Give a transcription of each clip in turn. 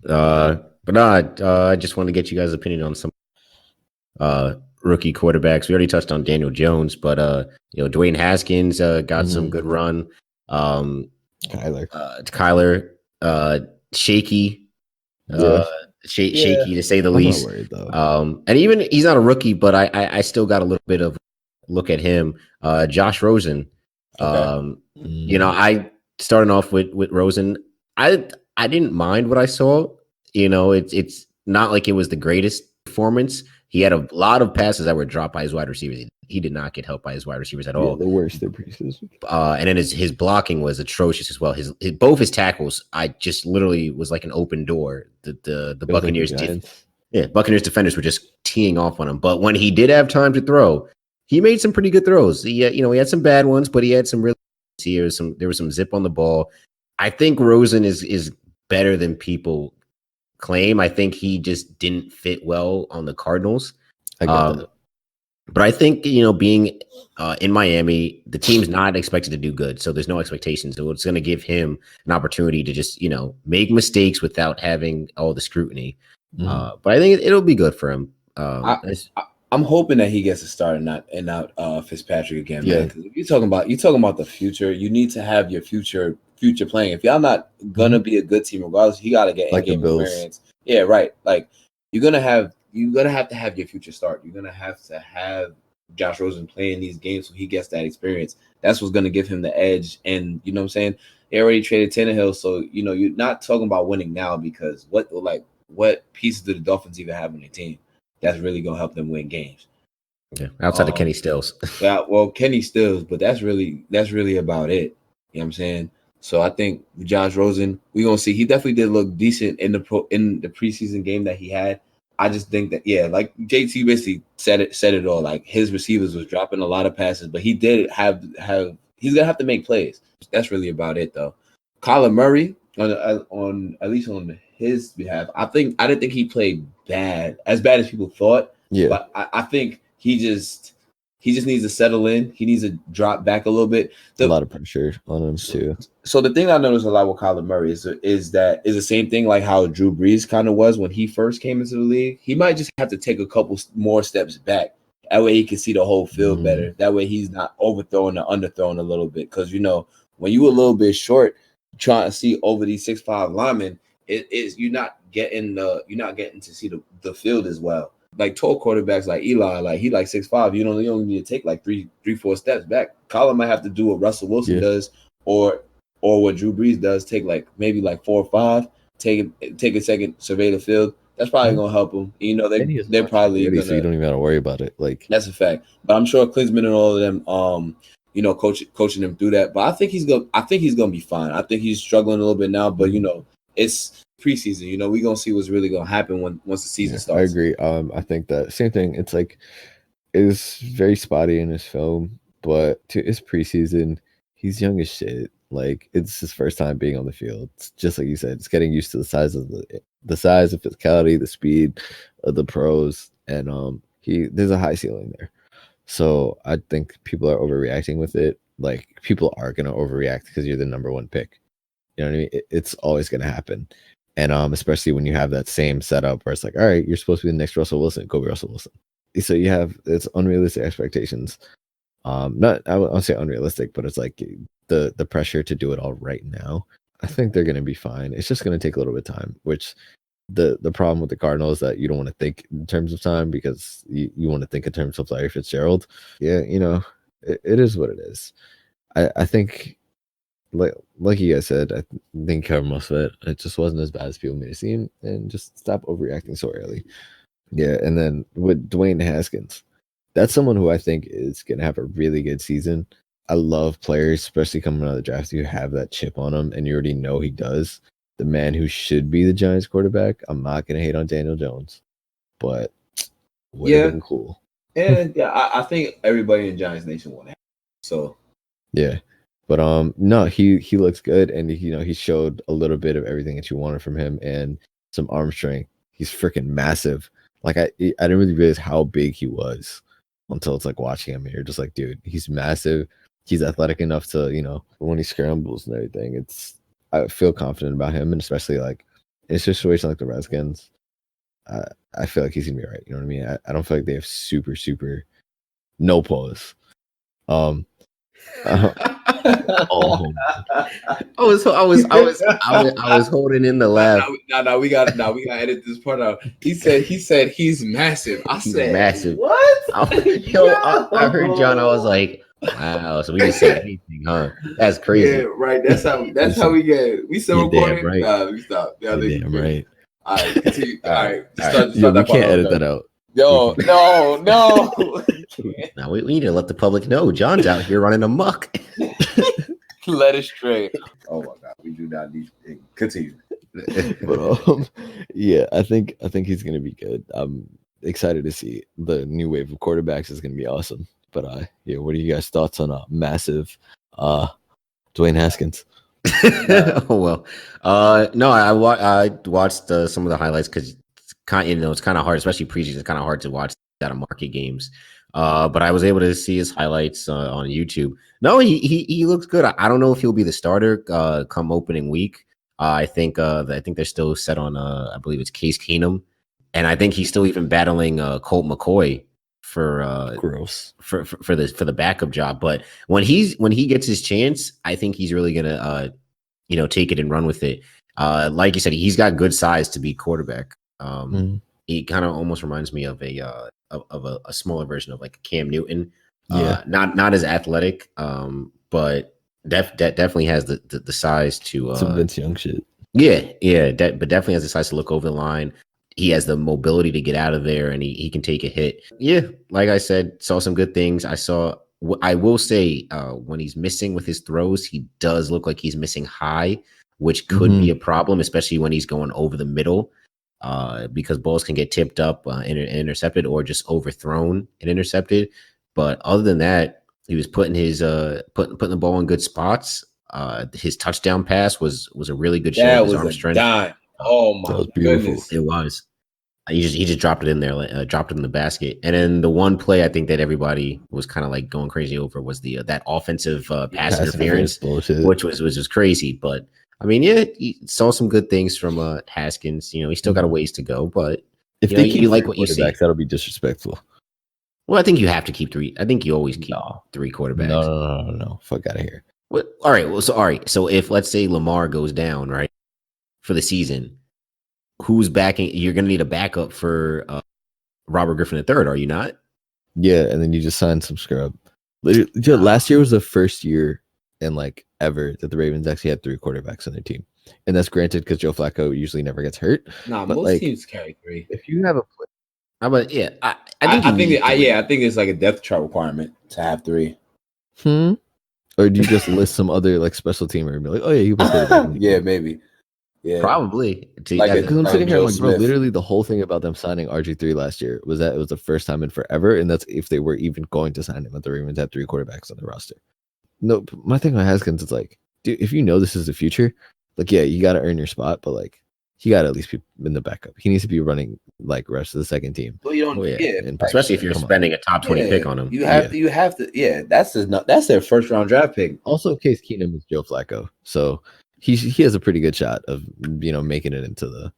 But no, I just want to get you guys' opinion on some rookie quarterbacks. We already touched on Daniel Jones, but Dwayne Haskins got some good run. Kyler, shaky, shaky to say the least. Not worried, though. And even he's not a rookie, but I still got a little bit of look at him. Josh Rosen. I starting off with Rosen. I didn't mind what I saw. It's not like it was the greatest performance. He had a lot of passes that were dropped by his wide receivers. He did not get helped by his wide receivers at all. The worst in preseason. And then his blocking was atrocious as well. Both his tackles, I just literally was like an open door. The Buccaneers Buccaneers defenders were just teeing off on him. But when he did have time to throw, he made some pretty good throws. He had some bad ones, but he had some really there was some zip on the ball. I think Rosen is better than people claim. I think he just didn't fit well on the Cardinals. I get that. But I think, being in Miami, the team's not expected to do good. So there's no expectations. So it's going to give him an opportunity to just, make mistakes without having all the scrutiny. But I think it'll be good for him. I'm hoping that he gets a start and not Fitzpatrick again. Yeah. Because if you're talking about the future, you need to have your future playing. If y'all not gonna be a good team, regardless, you gotta get in-game experience. Yeah, right. Like you're gonna have to have your future start. You're gonna have to have Josh Rosen playing these games so he gets that experience. That's what's gonna give him the edge. And you know what I'm saying? They already traded Tannehill, so you're not talking about winning now because what pieces do the Dolphins even have on their team that's really gonna help them win games? Yeah, outside of Kenny Stills. Yeah, well, Kenny Stills, but that's really about it. You know what I'm saying? So I think Josh Rosen, we're gonna see. He definitely did look decent in the preseason game that he had. I just think that like JT basically said it all. Like his receivers was dropping a lot of passes, but he did have he's gonna have to make plays. That's really about it though. Kyler Murray on at least on his behalf, I didn't think he played as bad as people thought. Yeah, but I think he just needs to settle in. He needs to drop back a little bit. A lot of pressure on him too. So the thing I noticed a lot with Kyler Murray is the same thing like how Drew Brees kind of was when he first came into the league. He might just have to take a couple more steps back. That way he can see the whole field better. That way he's not overthrowing or underthrowing a little bit. Because when you a little bit short, trying to see over these 6'5" linemen, you're not getting to see the field as well. Like tall quarterbacks like Eli, like he like 6'5", you only need to take like 3-4 steps back. Kyler might have to do what Russell Wilson does, or what Drew Brees does, take like maybe like 4 or 5, take a second, survey the field. That's probably gonna help him. They're probably gonna, so you don't even gotta worry about it. Like that's a fact. But I'm sure Klinsman and all of them, coaching him through that. But I think he's gonna be fine. I think he's struggling a little bit now, but it's preseason. We're gonna see what's really gonna happen once the season starts. I agree. I think that same thing. It's like is very spotty in his film, but to his preseason, he's young as shit. Like it's his first time being on the field. It's just like you said, it's getting used to the size, the physicality, the speed of the pros, and there's a high ceiling there. So I think people are overreacting with it. Like people are gonna overreact because you're the number one pick. You know what I mean? It's always gonna happen. And especially when you have that same setup where it's like, all right, you're supposed to be the next Russell Wilson, go be Russell Wilson. So it's unrealistic expectations. I won't say unrealistic, but it's like the pressure to do it all right now. I think they're going to be fine. It's just going to take a little bit of time, which the problem with the Cardinals is that you don't want to think in terms of time because you want to think in terms of Larry Fitzgerald. Yeah, it is what it is. I think, like you guys said, I think covered most of it. It just wasn't as bad as people made it seem, and just stop overreacting so early. Yeah, and then with Dwayne Haskins, that's someone who I think is going to have a really good season. I love players, especially coming out of the draft, who have that chip on them, and you already know he does. The man who should be the Giants quarterback. I'm not going to hate on Daniel Jones, but would have been cool. And I think everybody in Giants Nation want to have him. So yeah. But no, he looks good, and he showed a little bit of everything that you wanted from him, and some arm strength. He's freaking massive. Like I didn't really realize how big he was until it's like watching him, and you're just like, dude, he's massive. He's athletic enough to, when he scrambles and everything. I feel confident about him, and especially like in a situation like the Redskins, I feel like he's gonna be all right. You know what I mean? I don't feel like they have super no pause. Oh, I was holding in the laugh. Now we got to edit this part out. He said he's massive. He's massive. What? I heard John. I was like, wow. So we didn't say anything, huh? That's crazy. Yeah, right. That's how we get it. We still recording. Right. Nah, we stop. Yeah, damn right. All right, continue. All right. Start we can't edit that out. No. Now we need to let the public know John's out here running amok. Let it straight. Oh my God, we do not need to continue. But yeah, I think he's gonna be good. I'm excited to see the new wave of quarterbacks is gonna be awesome. But yeah, what are you guys' thoughts on massive Dwayne Haskins? No, I watched some of the highlights because it's kind of hard, especially preseason. It's kind of hard to watch out of market games. But I was able to see his highlights on YouTube. No, he looks good. I don't know if he'll be the starter come opening week. I think they're still set on I believe it's Case Keenum, and I think he's still even battling Colt McCoy for the backup job. But when he gets his chance, I think he's really gonna take it and run with it. Like you said, he's got good size to be quarterback. He kind of almost reminds me of a smaller version of like Cam Newton. Not as athletic, but definitely has the size to some Vince Young shit. But definitely has the size to look over the line. He has the mobility to get out of there, and he can take a hit. Yeah, like I said, saw some good things. I will say when he's missing with his throws, he does look like he's missing high, which could be a problem, especially when he's going over the middle. Because balls can get tipped up and intercepted or just overthrown and intercepted. But other than that, he was putting his putting the ball in good spots. His touchdown pass was a really good show. His arm strength. Dime. Oh my goodness, it was. He just dropped it in there, dropped it in the basket. And then the one play I think that everybody was kind of like going crazy over was the that offensive pass interference, which was just crazy. But I mean, yeah, he saw some good things from Haskins. He's still got a ways to go, but if they keep like what you see, that'll be disrespectful. Well, I think you have to keep three. I think you always keep three quarterbacks. No. Fuck out of here. What? All right. So if let's say Lamar goes down, right, for the season, who's backing? You're going to need a backup for Robert Griffin III, are you not? Yeah, and then you just sign some scrub. Last year was the first year in like ever that the Ravens actually had three quarterbacks on their team, and that's granted because Joe Flacco usually never gets hurt. Most teams carry three. If you have a play, I think it's like a depth chart requirement to have three. Or do you just list some other like special teamer and be like, oh yeah, you play yeah, maybe. Yeah, probably. Because I'm sitting here like, bro, literally the whole thing about them signing RG3 last year was that it was the first time in forever, and that's if they were even going to sign him. That the Ravens had three quarterbacks on the roster. No, my thing on Haskins is like, dude, if you know this is the future, like, yeah, you got to earn your spot, but like, he got to at least be in the backup. He needs to be running like rest of the second team. Well, you don't, and especially if you're spending a top 20 pick on him. You have to. Yeah, that's their first round draft pick. Also, Case Keenum is Joe Flacco, so he has a pretty good shot of making it into the.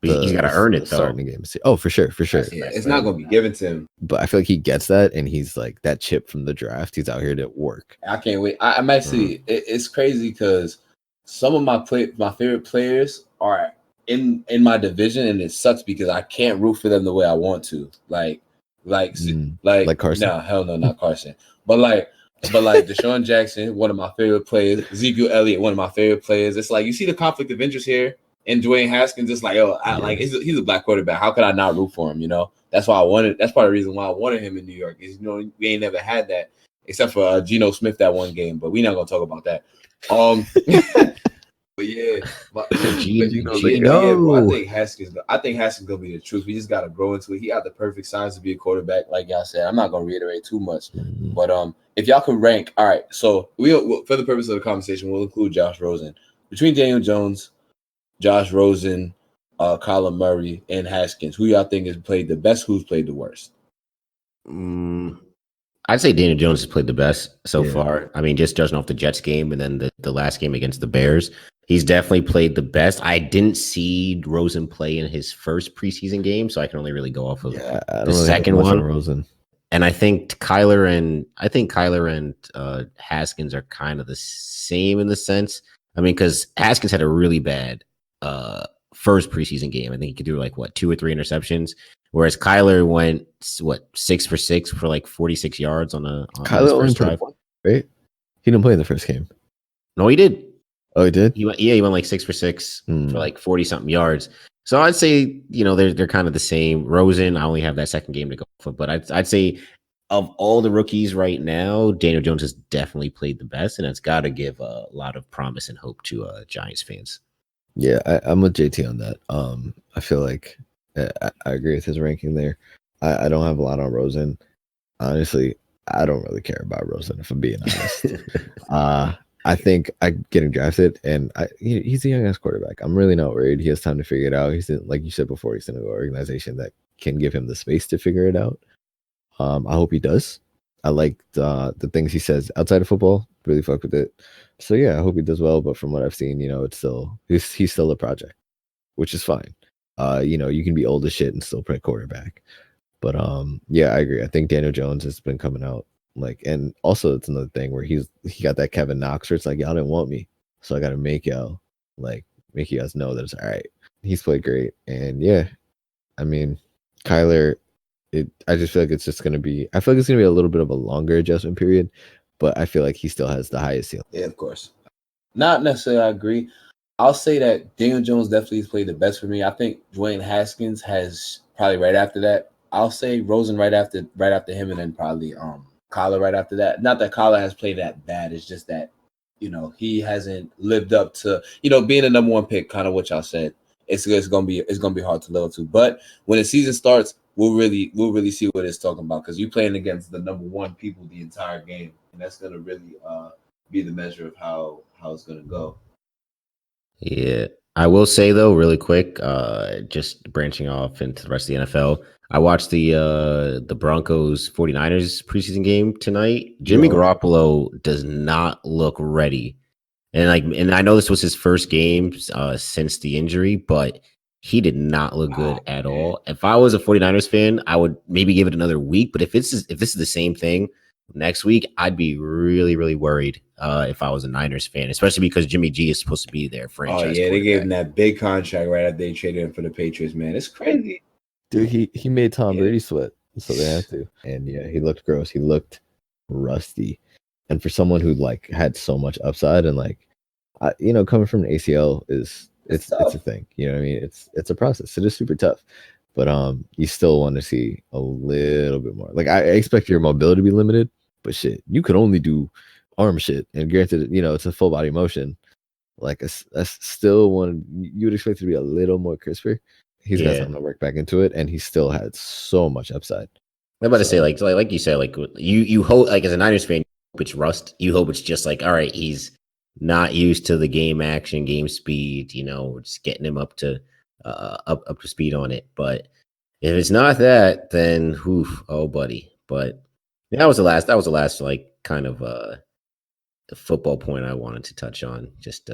He's got to earn it though. Starting game. Oh, for sure. Yeah, it's not going to be given to him. But I feel like he gets that, and he's like that chip from the draft. He's out here to work. I can't wait. I'm actually. It's crazy because some of my favorite players are in my division, and it sucks because I can't root for them the way I want to. Like Carson. No, hell no, not Carson. But like Deshaun Jackson, one of my favorite players. Ezekiel Elliott, one of my favorite players. It's like you see the conflict of interest here. And Dwayne Haskins, it's like, he's a black quarterback. How could I not root for him? That's why I wanted. That's part of the reason why I wanted him in New York. Is we ain't never had that except for Geno Smith that one game, but we're not gonna talk about that. But yeah, I think Haskins gonna be the truth. We just gotta grow into it. He had the perfect size to be a quarterback, like y'all said. I'm not gonna reiterate too much, but if y'all could rank, all right. So we'll for the purpose of the conversation, we'll include Josh Rosen between Daniel Jones, Josh Rosen, Kyler Murray, and Haskins. Who y'all think has played the best? Who's played the worst? I'd say Daniel Jones has played the best so far. I mean, just judging off the Jets game and then the last game against the Bears, he's definitely played the best. I didn't see Rosen play in his first preseason game, so I can only really go off of the second one. Rosen. And I think Kyler and Haskins are kind of the same in the sense. I mean, because Haskins had a really bad first preseason game. I think he could do like 2 or 3 interceptions, whereas Kyler went 6 for 6 for like 46 yards on his first drive. Right? He didn't play in the first game. No, he did. Oh, he did. He went like 6 for 6 for like 40 something yards. So I'd say they're kind of the same. Rosen, I only have that second game to go for, but I'd say of all the rookies right now, Daniel Jones has definitely played the best, and it's got to give a lot of promise and hope to Giants fans. Yeah, I'm with JT on that. I feel like I agree with his ranking there. I don't have a lot on Rosen. Honestly, I don't really care about Rosen, if I'm being honest. I think I'm getting drafted, and he's a young ass quarterback. I'm really not worried. He has time to figure it out. He's in, like you said before, he's in an organization that can give him the space to figure it out. I hope he does. I like the things he says outside of football. Really fuck with it. So yeah, I hope he does well. But from what I've seen, it's still he's still a project, which is fine. You can be old as shit and still play quarterback. But yeah, I agree. I think Daniel Jones has been coming out and also it's another thing where he got that Kevin Knox where it's like, y'all didn't want me, so I got to make you guys know that it's all right. He's played great, and yeah, I mean, Kyler. I just feel like it's just going to be. I feel like it's going to be a little bit of a longer adjustment period, but I feel like he still has the highest ceiling. Yeah, of course. Not necessarily. I agree. I'll say that Daniel Jones definitely has played the best for me. I think Dwayne Haskins has probably right after that. I'll say Rosen right after him, and then probably Kyler right after that. Not that Kyler has played that bad. It's just that he hasn't lived up to being a number one pick. Kind of what y'all said. It's gonna be hard to live up to. But when the season starts, we'll really see what it's talking about, because you're playing against the number one people the entire game, and that's gonna really be the measure of how it's gonna go. Yeah, I will say though, really quick, just branching off into the rest of the NFL. I watched the Broncos 49ers preseason game tonight. Jimmy Garoppolo does not look ready. And I know this was his first game since the injury, but he did not look good at all. If I was a 49ers fan, I would maybe give it another week. But if this is the same thing next week, I'd be really, really worried if I was a Niners fan, especially because Jimmy G is supposed to be their franchise. Oh yeah, they gave him that big contract right after they traded him for the Patriots. Man, it's crazy. Dude, he made Tom Brady sweat, so they had to. And yeah, he looked gross. He looked rusty. And for someone who had so much upside and coming from an ACL it's a thing. You know what I mean? It's a process. It is super tough. But you still want to see a little bit more. I expect your mobility to be limited, but shit, you could only do arm shit. And granted, it's a full body motion. I still you would expect it to be a little more crisper. He's got time to work back into it, and he still had so much upside. I'm about to say, like you said, you hope, as a Niners fan, you hope it's rust. You hope it's just all right, he's not used to the game action, game speed. Just getting him up to speed on it. But if it's not that, then oh buddy. But that was the last kind of the football point I wanted to touch on. Just